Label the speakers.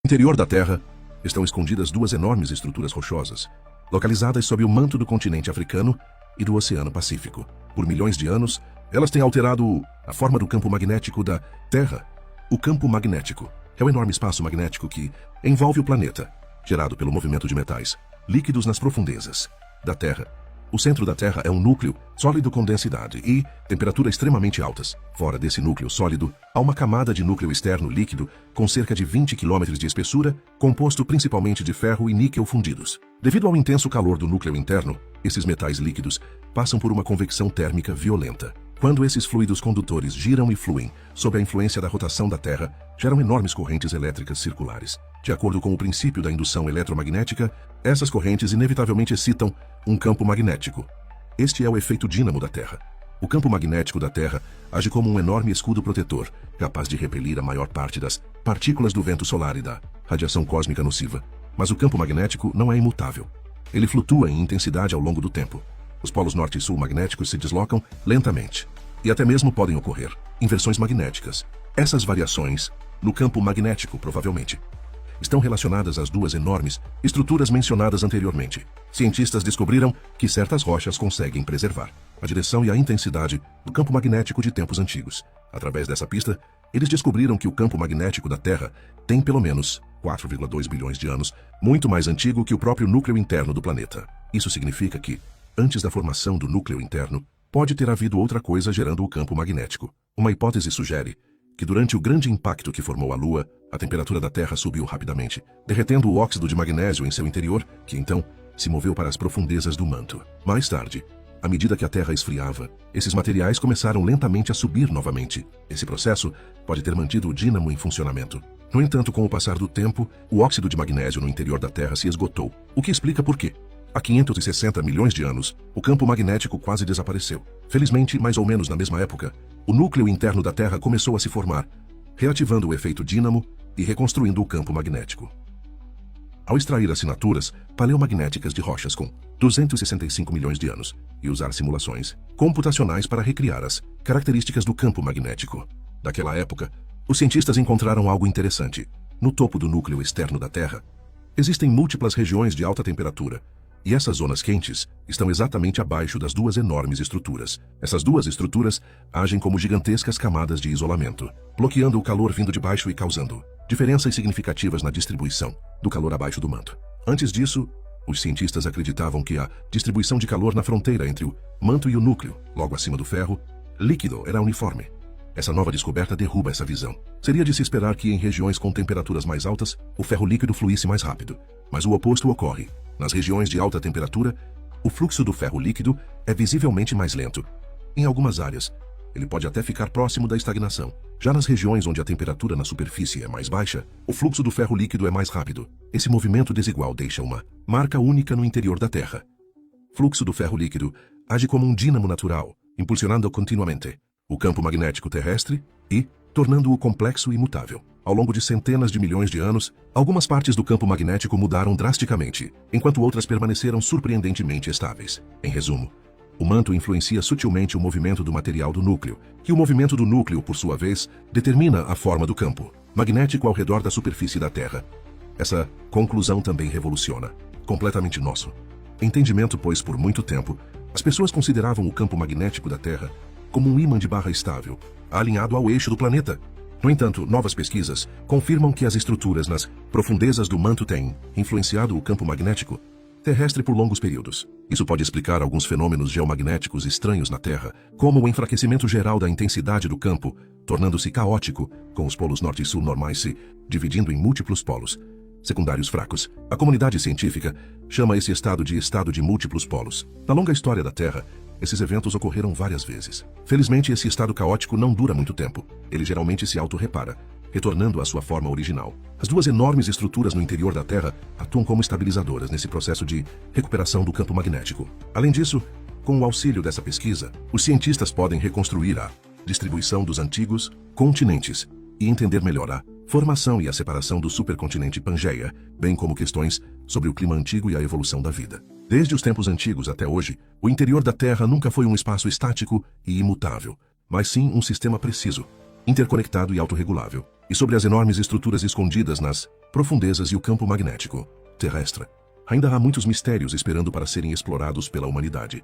Speaker 1: No interior da Terra estão escondidas duas enormes estruturas rochosas, localizadas sob o manto do continente africano e do Oceano Pacífico. Por milhões de anos, elas têm alterado a forma do campo magnético da Terra. O campo magnético é o enorme espaço magnético que envolve o planeta, gerado pelo movimento de metais líquidos nas profundezas da Terra. O centro da Terra é um núcleo sólido com densidade e temperatura extremamente altas. Fora desse núcleo sólido, há uma camada de núcleo externo líquido com cerca de 20 km de espessura, composto principalmente de ferro e níquel fundidos. Devido ao intenso calor do núcleo interno, esses metais líquidos passam por uma convecção térmica violenta. Quando esses fluidos condutores giram e fluem sob a influência da rotação da Terra, geram enormes correntes elétricas circulares. De acordo com o princípio da indução eletromagnética, essas correntes inevitavelmente excitam um campo magnético. Este é o efeito dínamo da Terra. O campo magnético da Terra age como um enorme escudo protetor, capaz de repelir a maior parte das partículas do vento solar e da radiação cósmica nociva. Mas o campo magnético não é imutável. Ele flutua em intensidade ao longo do tempo. Os polos norte e sul magnéticos se deslocam lentamente, e até mesmo podem ocorrer inversões magnéticas. Essas variações no campo magnético, provavelmente, estão relacionadas às duas enormes estruturas mencionadas anteriormente. Cientistas descobriram que certas rochas conseguem preservar a direção e a intensidade do campo magnético de tempos antigos. Através dessa pista, eles descobriram que o campo magnético da Terra tem pelo menos 4,2 bilhões de anos, muito mais antigo que o próprio núcleo interno do planeta. Isso significa que, antes da formação do núcleo interno, pode ter havido outra coisa gerando o campo magnético. Uma hipótese sugere que durante o grande impacto que formou a Lua, a temperatura da Terra subiu rapidamente, derretendo o óxido de magnésio em seu interior, que então se moveu para as profundezas do manto. Mais tarde, à medida que a Terra esfriava, esses materiais começaram lentamente a subir novamente. Esse processo pode ter mantido o dínamo em funcionamento. No entanto, com o passar do tempo, o óxido de magnésio no interior da Terra se esgotou, o que explica por quê. Há 560 milhões de anos, o campo magnético quase desapareceu. Felizmente, mais ou menos na mesma época, o núcleo interno da Terra começou a se formar, reativando o efeito dínamo e reconstruindo o campo magnético. Ao extrair assinaturas paleomagnéticas de rochas com 265 milhões de anos e usar simulações computacionais para recriar as características do campo magnético daquela época, os cientistas encontraram algo interessante. No topo do núcleo externo da Terra, existem múltiplas regiões de alta temperatura, e essas zonas quentes estão exatamente abaixo das duas enormes estruturas. Essas duas estruturas agem como gigantescas camadas de isolamento, bloqueando o calor vindo de baixo e causando diferenças significativas na distribuição do calor abaixo do manto. Antes disso, os cientistas acreditavam que a distribuição de calor na fronteira entre o manto e o núcleo, logo acima do ferro líquido, era uniforme. Essa nova descoberta derruba essa visão. Seria de se esperar que em regiões com temperaturas mais altas, o ferro líquido fluísse mais rápido. Mas o oposto ocorre. Nas regiões de alta temperatura, o fluxo do ferro líquido é visivelmente mais lento. Em algumas áreas, ele pode até ficar próximo da estagnação. Já nas regiões onde a temperatura na superfície é mais baixa, o fluxo do ferro líquido é mais rápido. Esse movimento desigual deixa uma marca única no interior da Terra. Fluxo do ferro líquido age como um dínamo natural, impulsionando continuamente o campo magnético terrestre e tornando-o complexo e imutável. Ao longo de centenas de milhões de anos, algumas partes do campo magnético mudaram drasticamente, enquanto outras permaneceram surpreendentemente estáveis. Em resumo, o manto influencia sutilmente o movimento do material do núcleo, e o movimento do núcleo, por sua vez, determina a forma do campo magnético ao redor da superfície da Terra. Essa conclusão também revoluciona completamente nosso entendimento, pois por muito tempo, as pessoas consideravam o campo magnético da Terra como um ímã de barra estável, alinhado ao eixo do planeta. No entanto, novas pesquisas confirmam que as estruturas nas profundezas do manto têm influenciado o campo magnético terrestre por longos períodos. Isso pode explicar alguns fenômenos geomagnéticos estranhos na Terra, como o enfraquecimento geral da intensidade do campo, tornando-se caótico, com os polos norte e sul normais se dividindo em múltiplos polos secundários fracos. A comunidade científica chama esse estado de múltiplos polos. Na longa história da Terra, esses eventos ocorreram várias vezes. Felizmente, esse estado caótico não dura muito tempo. Ele geralmente se autorrepara, retornando à sua forma original. As duas enormes estruturas no interior da Terra atuam como estabilizadoras nesse processo de recuperação do campo magnético. Além disso, com o auxílio dessa pesquisa, os cientistas podem reconstruir a distribuição dos antigos continentes e entender melhor a formação e a separação do supercontinente Pangeia, bem como questões sobre o clima antigo e a evolução da vida. Desde os tempos antigos até hoje, o interior da Terra nunca foi um espaço estático e imutável, mas sim um sistema preciso, interconectado e autorregulável, e sobre as enormes estruturas escondidas nas profundezas e o campo magnético terrestre. Ainda há muitos mistérios esperando para serem explorados pela humanidade.